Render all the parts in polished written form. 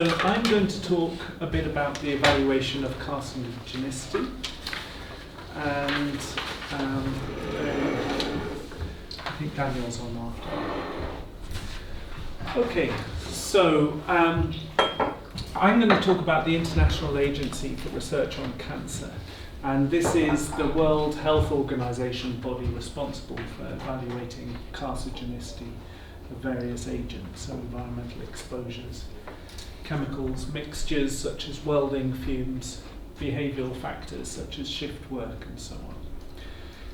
So I'm going to talk a bit about the evaluation of carcinogenicity, and I think Daniel's on after. Okay, so I'm going to talk about the International Agency for Research on Cancer, and this is the World Health Organization body responsible for evaluating carcinogenicity of various agents, so environmental exposures, chemicals, mixtures such as welding, fumes, behavioural factors such as shift work and so on.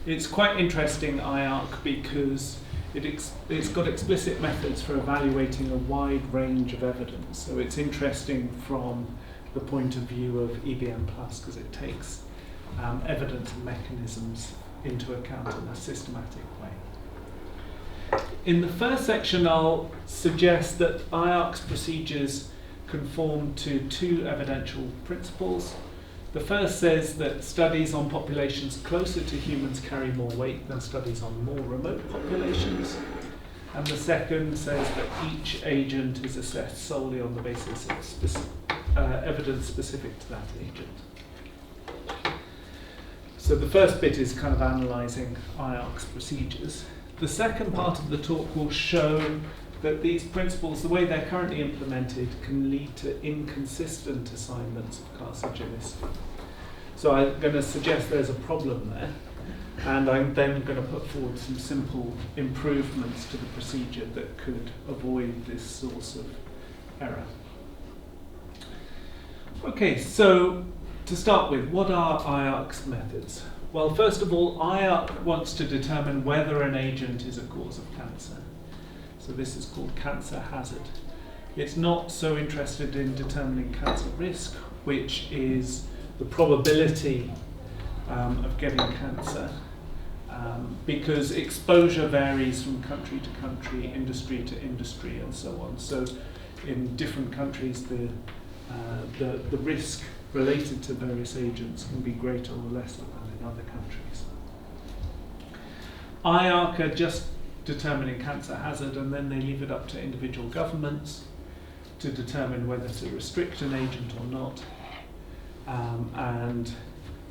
It's quite interesting, Iarc, because it's got explicit methods for evaluating a wide range of evidence. So it's interesting from the point of view of EBM+, because it takes evidence and mechanisms into account in a systematic way. In the first section, I'll suggest that Iarc's procedures conform to two evidential principles. The first says that studies on populations closer to humans carry more weight than studies on more remote populations. And the second says that each agent is assessed solely on the basis of evidence specific to that agent. So the first bit is kind of analysing Iarc's procedures. The second part of the talk will show that these principles, the way they're currently implemented, can lead to inconsistent assignments of carcinogenicity. So I'm going to suggest there's a problem there, and I'm then going to put forward some simple improvements to the procedure that could avoid this source of error. Okay, so to start with, what are Iarc's methods? Well, first of all, Iarc wants to determine whether an agent is a cause of cancer. So this is called cancer hazard. It's not so interested in determining cancer risk, which is the probability of getting cancer, because exposure varies from country to country, industry to industry, and so on. So in different countries, the risk related to various agents can be greater or lesser than in other countries. Iarc are just determining cancer hazard, and then they leave it up to individual governments to determine whether to restrict an agent or not. And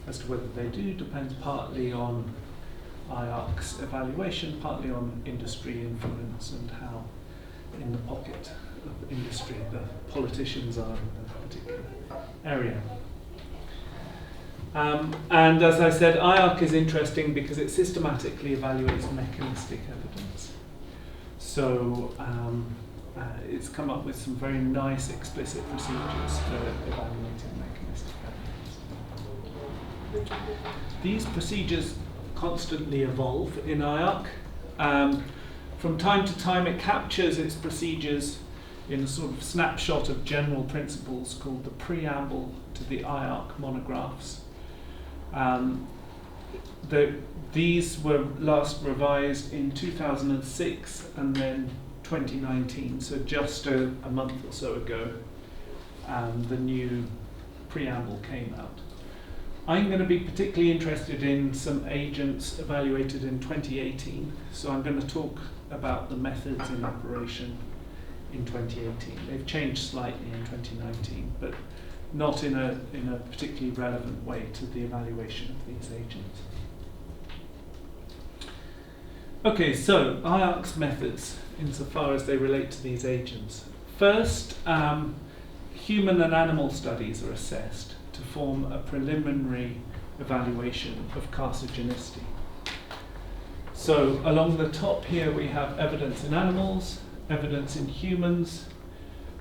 as to whether they do depends partly on Iarc's evaluation, partly on industry influence and how in the pocket of industry the politicians are in a particular area. And as I said, Iarc is interesting because it systematically evaluates mechanistic evidence. So it's come up with some very nice explicit procedures for evaluating mechanistic evidence. These procedures constantly evolve in Iarc. From time to time it captures its procedures in a sort of snapshot of general principles called the Preamble to the Iarc Monographs. These were last revised in 2006 and then 2019, so just a month or so ago, the new preamble came out. I'm going to be particularly interested in some agents evaluated in 2018, so I'm going to talk about the methods in operation in 2018. They've changed slightly in 2019, but not in a particularly relevant way to the evaluation of these agents. Okay, so Iarc's methods insofar as they relate to these agents. First, human and animal studies are assessed to form a preliminary evaluation of carcinogenicity. So along the top here we have evidence in animals, evidence in humans.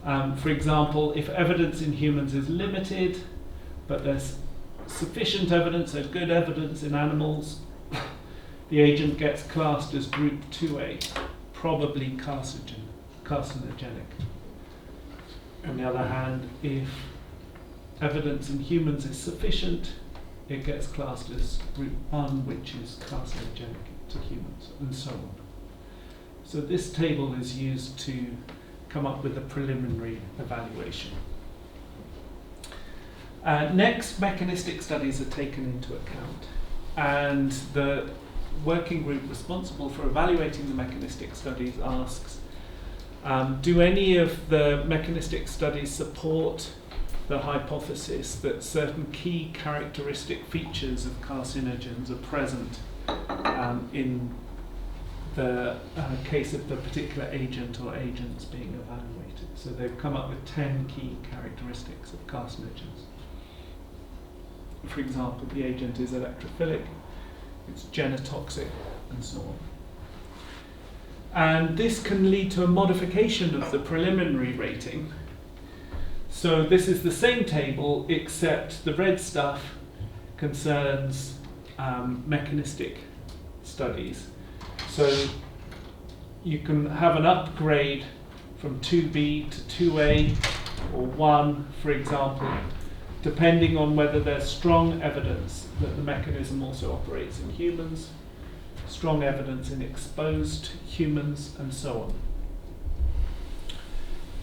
For example, if evidence in humans is limited, but there's sufficient evidence, there's good evidence in animals, the agent gets classed as group 2A, probably carcinogenic. On the other hand, if evidence in humans is sufficient, it gets classed as group 1, which is carcinogenic to humans, and so on. So this table is used to come up with a preliminary evaluation. Next, mechanistic studies are taken into account, and the working group responsible for evaluating the mechanistic studies asks, Do any of the mechanistic studies support the hypothesis that certain key characteristic features of carcinogens are present in the case of the particular agent or agents being evaluated? So they've come up with 10 key characteristics of carcinogens. For example, the agent is electrophilic, it's genotoxic, and so on. And this can lead to a modification of the preliminary rating. So this is the same table, except the red stuff concerns mechanistic studies. So you can have an upgrade from 2B to 2A or 1, for example, depending on whether there's strong evidence that the mechanism also operates in humans, strong evidence in exposed humans, and so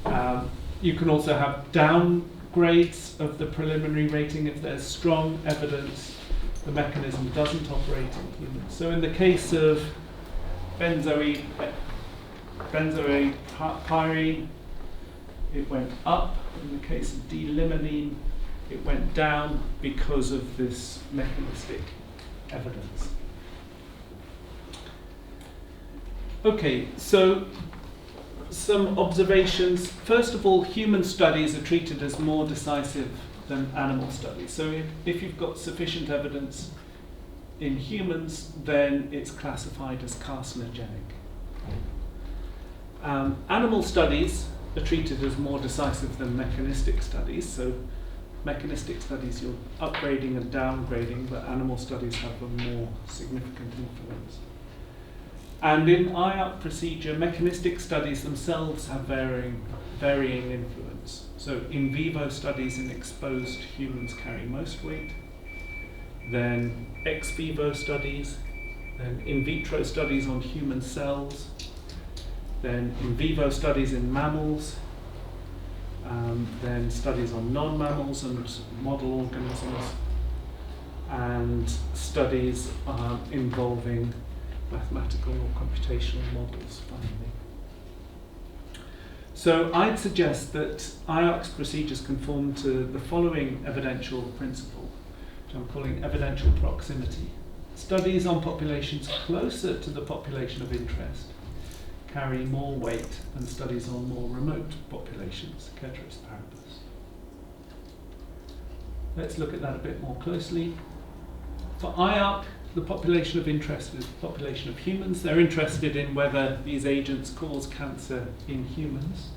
on. You can also have downgrades of the preliminary rating if there's strong evidence the mechanism doesn't operate in humans. So in the case of benzoate pyrene, it went up. In the case of D-limonene, it went down because of this mechanistic evidence. Okay, so some observations. First of all, human studies are treated as more decisive than animal studies. So if you've got sufficient evidence in humans, then it's classified as carcinogenic. Animal studies are treated as more decisive than mechanistic studies. So mechanistic studies, you're upgrading and downgrading, but animal studies have a more significant influence. And in Iarc procedure, mechanistic studies themselves have varying influence. So in vivo studies in exposed humans carry most weight, then ex vivo studies, then in vitro studies on human cells, then in vivo studies in mammals, then studies on non-mammals and model organisms, and studies involving mathematical or computational models, finally. So I'd suggest that Iarc's procedures conform to the following evidential principle, which I'm calling evidential proximity. Studies on populations closer to the population of interest carry more weight than studies on more remote populations, ceteris paribus. Let's look at that a bit more closely. For Iarc, the population of interest is the population of humans. They're interested in whether these agents cause cancer in humans.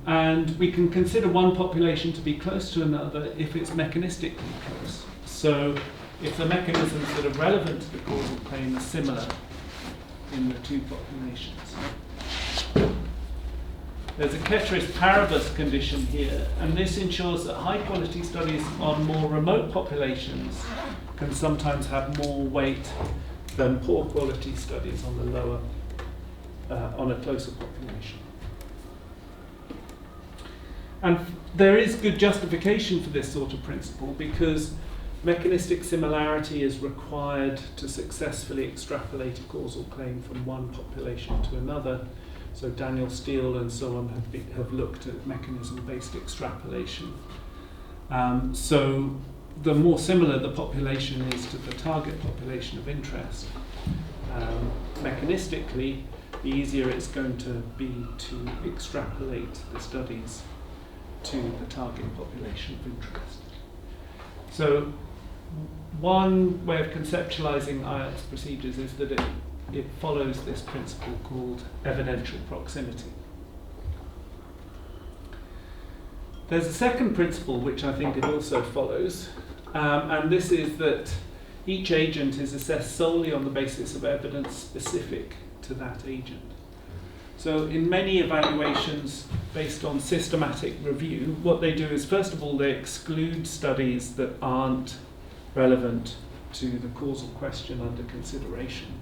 And we can consider one population to be close to another if it's mechanistically close. So if the mechanisms that are relevant to the causal claim are similar in the two populations. There's a ceteris paribus condition here, and this ensures that high-quality studies on more remote populations can sometimes have more weight than poor-quality studies on the lower, on a closer population. And there is good justification for this sort of principle because mechanistic similarity is required to successfully extrapolate a causal claim from one population to another. So Daniel Steele and so on have looked at mechanism-based extrapolation. So the more similar the population is to the target population of interest, mechanistically, the easier it's going to be to extrapolate the studies to the target population of interest. So one way of conceptualizing Iarc's procedures is that it follows this principle called evidential proximity. There's a second principle which I think it also follows, and this is that each agent is assessed solely on the basis of evidence specific to that agent. So in many evaluations based on systematic review, what they do is, first of all, they exclude studies that aren't relevant to the causal question under consideration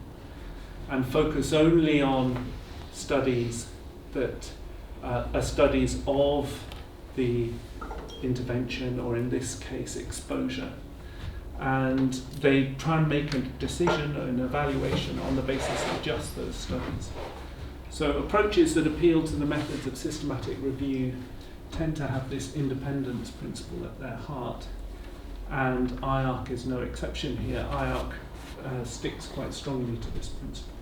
and focus only on studies that are studies of the intervention, or in this case, exposure. And they try and make a decision, an evaluation on the basis of just those studies. So approaches that appeal to the methods of systematic review tend to have this independence principle at their heart, and Iarc is no exception here. Iarc sticks quite strongly to this principle.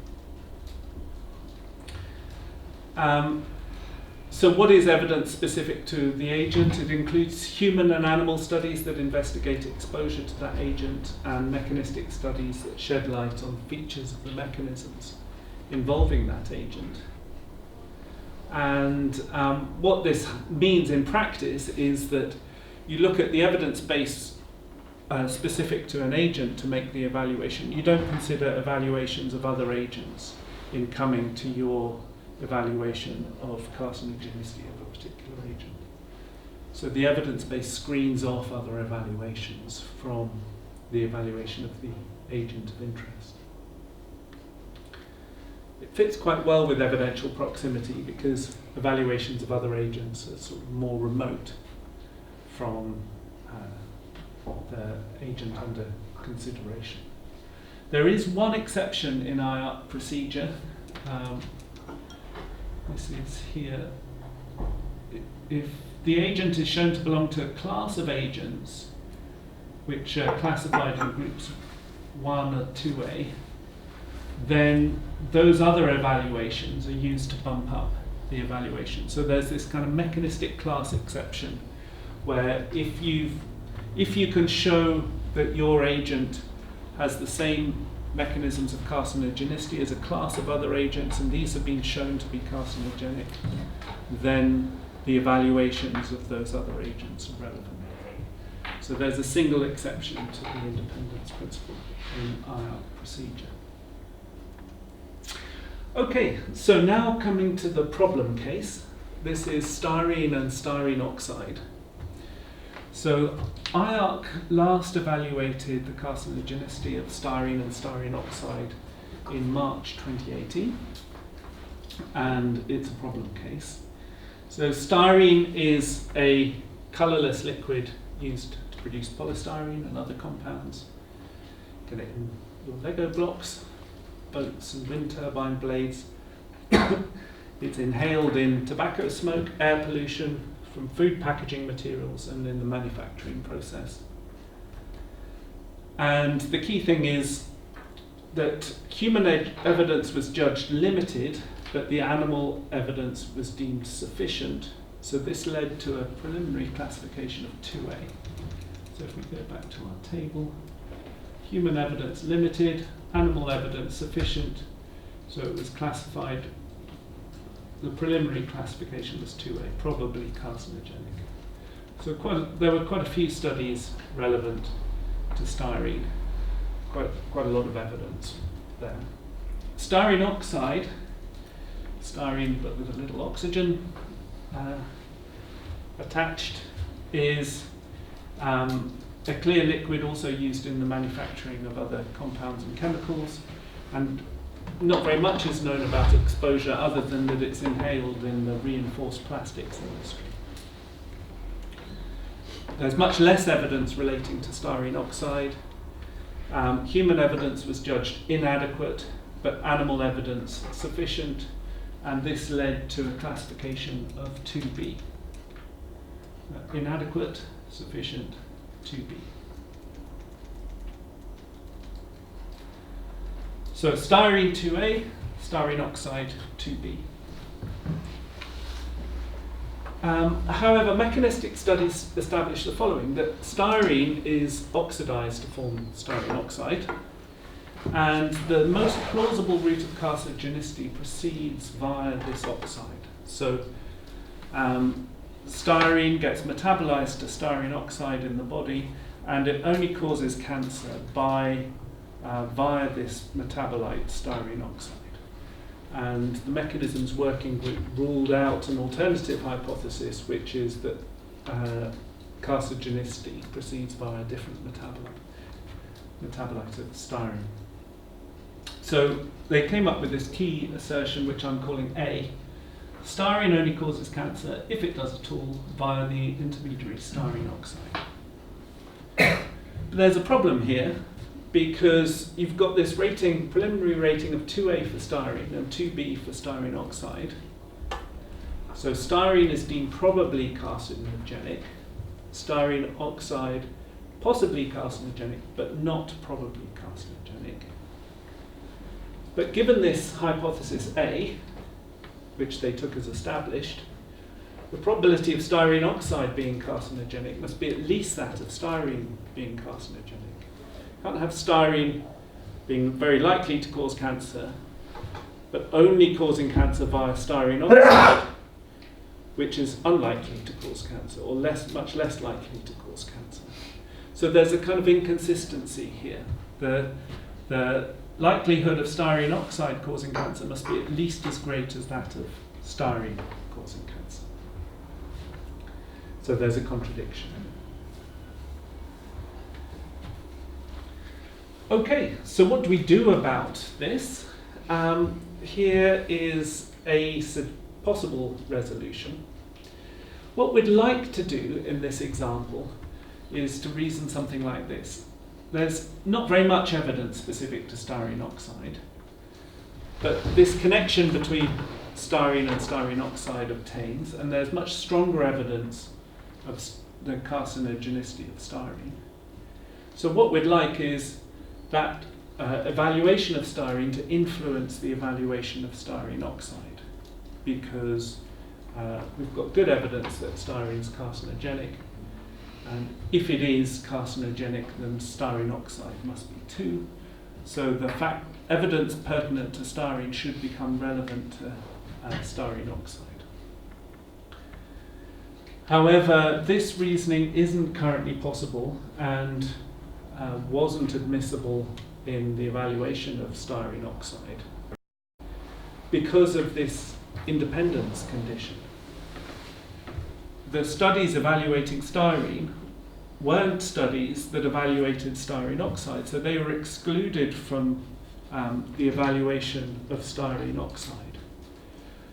So what is evidence specific to the agent? It includes human and animal studies that investigate exposure to that agent, and mechanistic studies that shed light on features of the mechanisms involving that agent. And what this means in practice is that you look at the evidence base specific to an agent to make the evaluation. You don't consider evaluations of other agents in coming to your evaluation of carcinogenicity of a particular agent. So the evidence base screens off other evaluations from the evaluation of the agent of interest. It fits quite well with evidential proximity because evaluations of other agents are sort of more remote from the agent under consideration. There is one exception in Iarc procedure. This is here. If the agent is shown to belong to a class of agents which are classified in groups 1 or 2A, then those other evaluations are used to bump up the evaluation. So there's this kind of mechanistic class exception where if you can show that your agent has the same mechanisms of carcinogenicity as a class of other agents, and these have been shown to be carcinogenic, then the evaluations of those other agents are relevant. So there's a single exception to the independence principle in Iarc procedure. Okay, so now coming to the problem case. This is styrene and styrene oxide. So Iarc last evaluated the carcinogenicity of styrene and styrene oxide in March 2018, and it's a problem case. So styrene is a colourless liquid used to produce polystyrene and other compounds. Get it in your Lego blocks, boats and wind turbine blades. It's inhaled in tobacco smoke, air pollution from food packaging materials, and in the manufacturing process. And the key thing is that human evidence was judged limited, but the animal evidence was deemed sufficient. So this led to a preliminary classification of 2A. So if we go back to our table, human evidence limited, animal evidence sufficient. So it was classified, the preliminary classification was 2A, probably carcinogenic. So there were quite a few studies relevant to styrene, quite a lot of evidence there. Styrene oxide, styrene but with a little oxygen attached, is a clear liquid also used in the manufacturing of other compounds and chemicals, and not very much is known about exposure other than that it's inhaled in the reinforced plastics industry. There's much less evidence relating to styrene oxide. Human evidence was judged inadequate, but animal evidence sufficient, and this led to a classification of 2B. Inadequate, sufficient, 2B. So styrene 2A, styrene oxide 2B. However, mechanistic studies establish the following, that styrene is oxidized to form styrene oxide, and the most plausible route of carcinogenicity proceeds via this oxide. So styrene gets metabolized to styrene oxide in the body, and it only causes cancer via this metabolite, styrene oxide. And the mechanisms working group ruled out an alternative hypothesis, which is that carcinogenicity proceeds via a different metabolite of styrene. So they came up with this key assertion, which I'm calling A. Styrene only causes cancer, if it does at all, via the intermediary styrene oxide. But there's a problem here. because you've got this rating, preliminary rating of 2A for styrene and 2B for styrene oxide. So styrene is deemed probably carcinogenic, styrene oxide possibly carcinogenic, but not probably carcinogenic. But given this hypothesis A, which they took as established, the probability of styrene oxide being carcinogenic must be at least that of styrene being carcinogenic. You can't have styrene being very likely to cause cancer, but only causing cancer via styrene oxide, which is unlikely to cause cancer, or much less likely to cause cancer. So there's a kind of inconsistency here. The likelihood of styrene oxide causing cancer must be at least as great as that of styrene causing cancer. So there's a contradiction. Okay, so what do we do about this? Here is a possible resolution. What we'd like to do in this example is to reason something like this. There's not very much evidence specific to styrene oxide, but this connection between styrene and styrene oxide obtains, and there's much stronger evidence of the carcinogenicity of styrene. So what we'd like is that evaluation of styrene to influence the evaluation of styrene oxide, because we've got good evidence that styrene is carcinogenic, and if it is carcinogenic, then styrene oxide must be too. So the evidence pertinent to styrene should become relevant to styrene oxide. However, this reasoning isn't currently possible and wasn't admissible in the evaluation of styrene oxide because of this independence condition. The studies evaluating styrene weren't studies that evaluated styrene oxide, so they were excluded from the evaluation of styrene oxide.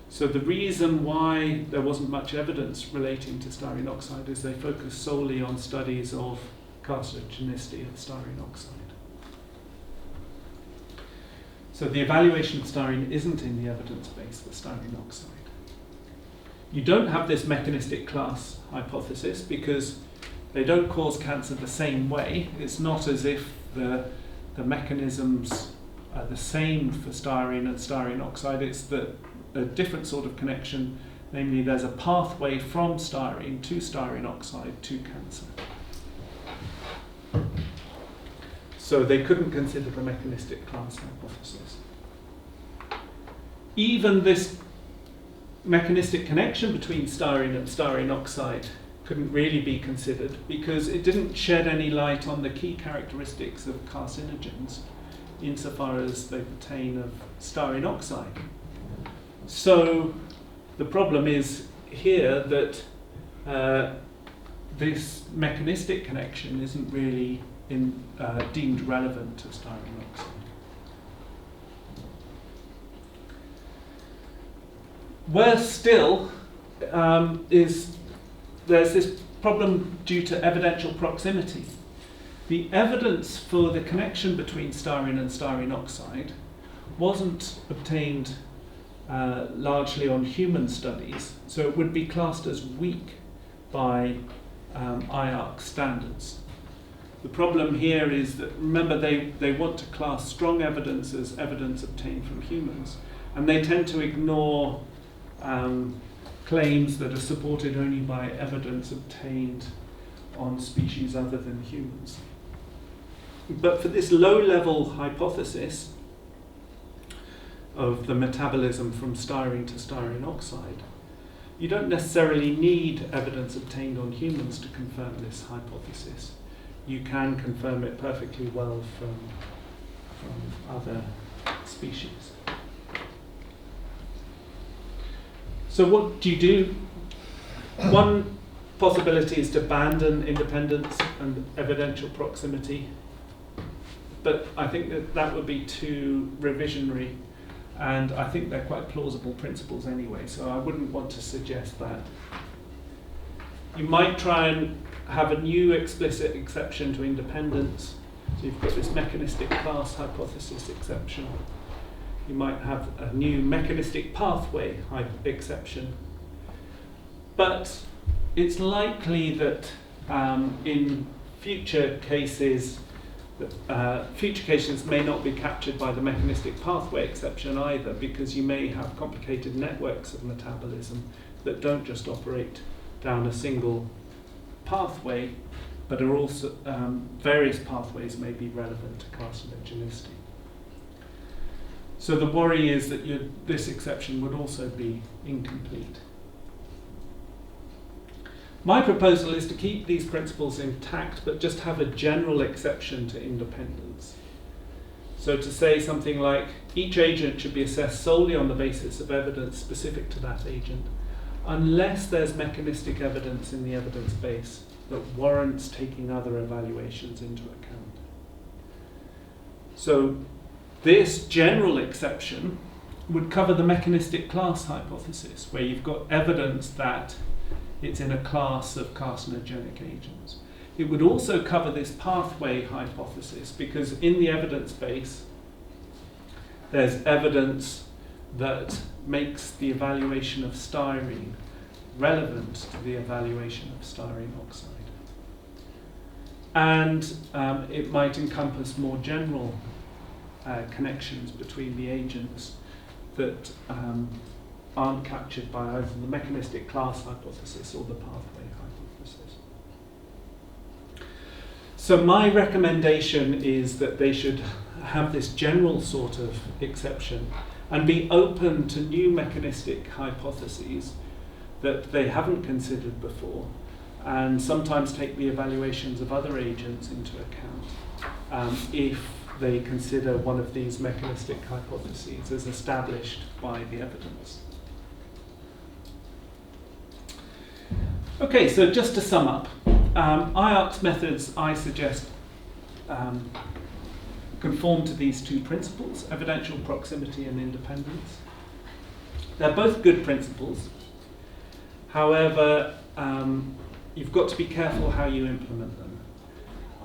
So the reason why there wasn't much evidence relating to styrene oxide is they focused solely on studies of carcinogenicity of styrene oxide. So the evaluation of styrene isn't in the evidence base for styrene oxide. You don't have this mechanistic class hypothesis because they don't cause cancer the same way. It's not as if the mechanisms are the same for styrene and styrene oxide. It's a different sort of connection, namely there's a pathway from styrene to styrene oxide to cancer. So they couldn't consider the mechanistic class hypothesis. Even this mechanistic connection between styrene and styrene oxide couldn't really be considered because it didn't shed any light on the key characteristics of carcinogens insofar as they pertain of styrene oxide. So the problem is here that this mechanistic connection isn't really deemed relevant to styrene oxide. Worse still there's this problem due to evidential proximity. The evidence for the connection between styrene and styrene oxide wasn't obtained largely on human studies, so it would be classed as weak by Iarc standards. The problem here is that, remember, they want to class strong evidence as evidence obtained from humans, and they tend to ignore claims that are supported only by evidence obtained on species other than humans. But for this low-level hypothesis of the metabolism from styrene to styrene oxide, you don't necessarily need evidence obtained on humans to confirm this hypothesis. You can confirm it perfectly well from other species. So what do you do? One possibility is to abandon independence and evidential proximity, but I think that would be too revisionary, and I think they're quite plausible principles anyway, so I wouldn't want to suggest that. You might try and have a new explicit exception to independence. So you've got this mechanistic class hypothesis exception. You might have a new mechanistic pathway exception. But it's likely that in future cases may not be captured by the mechanistic pathway exception either, because you may have complicated networks of metabolism that don't just operate down a single pathway, but are also various pathways may be relevant to carcinogenicity. So the worry is that this exception would also be incomplete. My proposal is to keep these principles intact, but just have a general exception to independence. So to say something like, each agent should be assessed solely on the basis of evidence specific to that agent, unless there's mechanistic evidence in the evidence base that warrants taking other evaluations into account. So this general exception would cover the mechanistic class hypothesis, where you've got evidence that it's in a class of carcinogenic agents. It would also cover this pathway hypothesis, because in the evidence base, there's evidence that makes the evaluation of styrene relevant to the evaluation of styrene oxide. And it might encompass more general connections between the agents that aren't captured by either the mechanistic class hypothesis or the pathway hypothesis. So my recommendation is that they should have this general sort of exception and be open to new mechanistic hypotheses that they haven't considered before, and sometimes take the evaluations of other agents into account if they consider one of these mechanistic hypotheses as established by the evidence. Okay, so just to sum up, Iarc's methods, I suggest, conform to these two principles, evidential proximity and independence. They're both good principles. However, you've got to be careful how you implement them.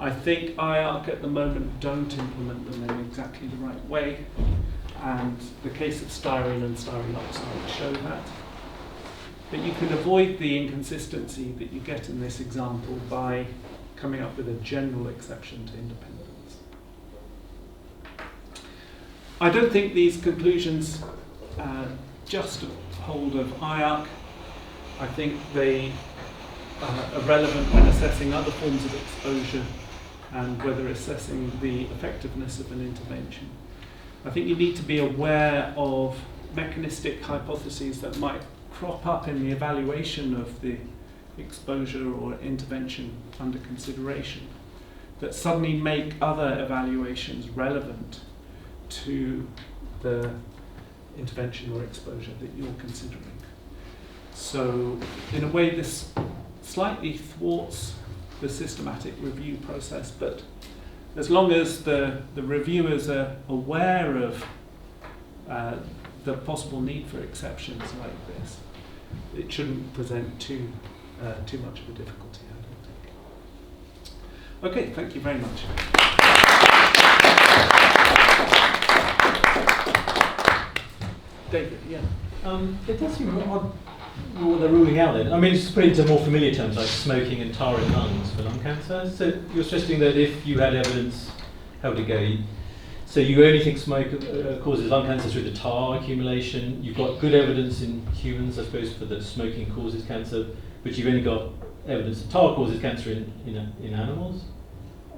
I think Iarc at the moment don't implement them in exactly the right way, and the case of styrene and styrene oxide show that. But you can avoid the inconsistency that you get in this example by coming up with a general exception to independence. I don't think these conclusions just hold of Iarc. I think they are relevant when assessing other forms of exposure and whether assessing the effectiveness of an intervention. I think you need to be aware of mechanistic hypotheses that might crop up in the evaluation of the exposure or intervention under consideration that suddenly make other evaluations relevant to the intervention or exposure that you're considering. So in a way this slightly thwarts the systematic review process, but as long as the reviewers are aware of the possible need for exceptions like this, it shouldn't present too much of a difficulty, I don't think. Okay, thank you very much. David, yeah. It does seem odd what they're ruling out then. I mean, just put it into more familiar terms like smoking and tar in lungs for lung cancer. So you're suggesting that if you had evidence, how would it go? So you only think smoke causes lung cancer through the tar accumulation. You've got good evidence in humans, I suppose, for that smoking causes cancer, but you've only got evidence that tar causes cancer in animals.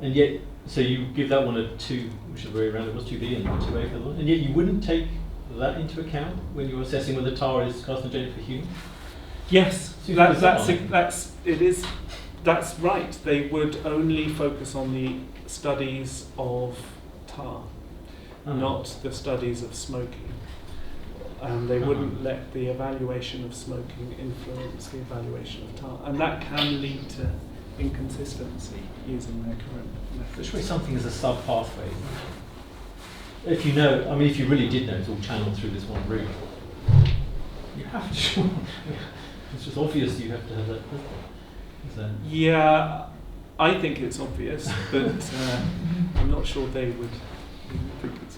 And yet, so you give that one a 2, which is very random, it was 2B and 2A for the one. And yet you wouldn't take that into account when you're assessing whether tar is carcinogenic for humans? Yes, that's right. They would only focus on the studies of tar, not the studies of smoking. And they wouldn't let the evaluation of smoking influence the evaluation of tar. And that can lead to inconsistency using their current methods. There's really something as a sub-pathway. If you know, I mean, if you really did know it's all channeled through this one route, you have to. It's just obvious you have to have that. Yeah, I think it's obvious, but I'm not sure they would think it's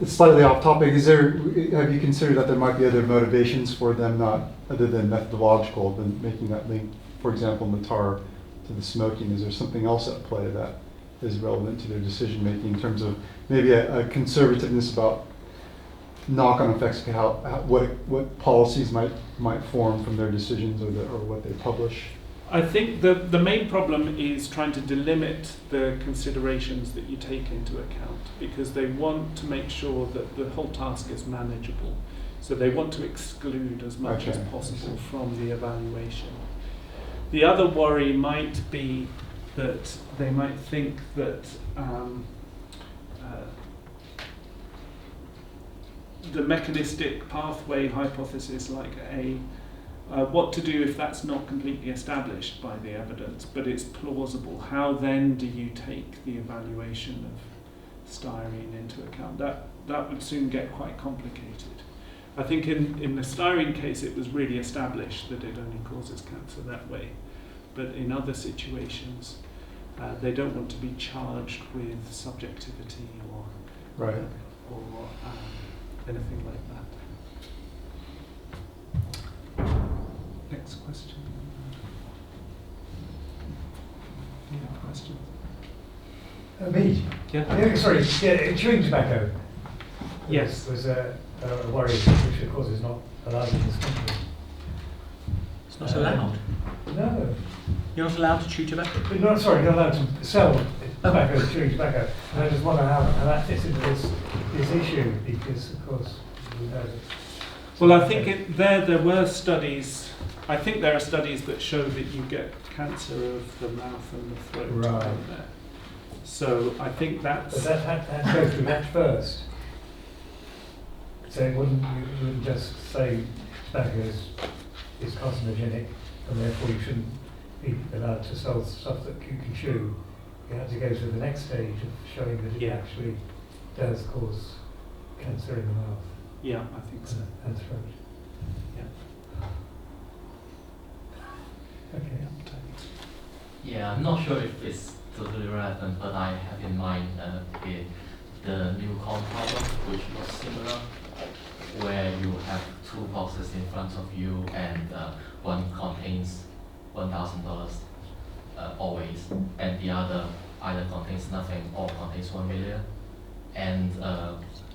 It's slightly off topic. Have you considered that there might be other motivations for them, not other than methodological, than making that link, for example, in the tar to the smoking? Is there something else at play that is relevant to their decision making in terms of maybe a conservativeness about knock-on effects, what policies might form from their decisions or what they publish? I think the main problem is trying to delimit the considerations that you take into account, because they want to make sure that the whole task is manageable. So they want to exclude as much as possible from the evaluation. The other worry might be that they might think that the mechanistic pathway hypothesis, like what to do if that's not completely established by the evidence, but it's plausible. How then do you take the evaluation of styrene into account? That would soon get quite complicated. I think in the styrene case it was really established that it only causes cancer that way. But in other situations, they don't want to be charged with subjectivity or anything like that. Next question. Any questions? Me? Yeah. Sorry, chewing tobacco. Yes. Was a worry, which of course is not allowed in this country. It's not allowed? No. You're not allowed to chew tobacco? Not allowed to sell tobacco, chewing tobacco. And I just wonder how that fits into this issue, because of course we know that. Well, I think there were studies. I think there are studies that show that you get cancer of the mouth and the throat. Right. There. So I think that's. But that had to go through that first. So you wouldn't just say tobacco is carcinogenic, and therefore you shouldn't be allowed to sell stuff that you can chew. You have to go to the next stage of showing that it actually does cause cancer in the mouth. Yeah, I think so. And throat. Yeah. Okay. Yeah, I'm not sure if it's totally relevant, but I have in mind the Newcomb problem, which was similar, where you have two boxes in front of you and one contains $1,000 always, and the other either contains nothing or contains 1 million. And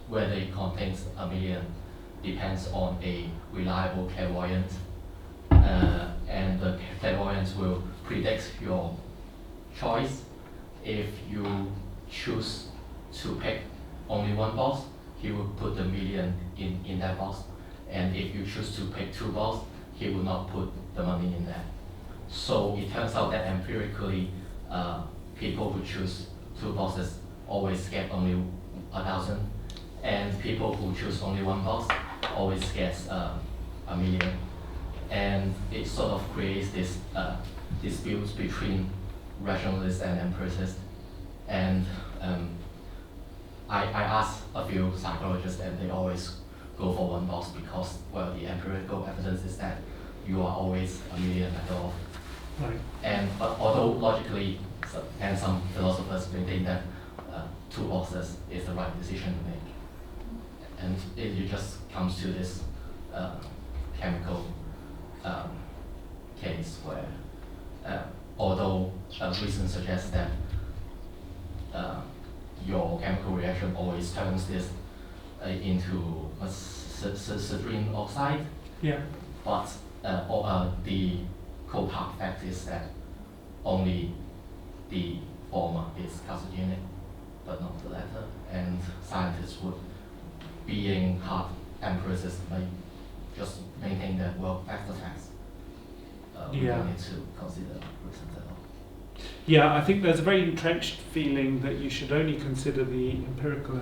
whether it contains 1 million depends on a reliable clairvoyant, and the clairvoyant will predict your choice. If you choose to pick only one box, he will put the million in that box, and if you choose to pick two boxes, he will not put the money in there. So it turns out that empirically, people who choose two boxes always get only 1,000, and people who choose only one box always gets 1 million. And it sort of creates this dispute between rationalists and empiricists. And I asked a few psychologists, and they always go for one box because, well, the empirical evidence is that you are always 1 million better off. Right. But although logically, and some philosophers maintain that two boxes is the right decision to make, and it just comes to this chemical case where, although reason suggests that your chemical reaction always turns this into a citrine oxide. Yeah. But the co-part fact is that only the former is carcinogenic, but not the latter. And scientists would, being hard empiricists, may just maintain that, well, that's the facts. We don't need to consider reasons at all. Yeah, I think there's a very entrenched feeling that you should only consider the empirical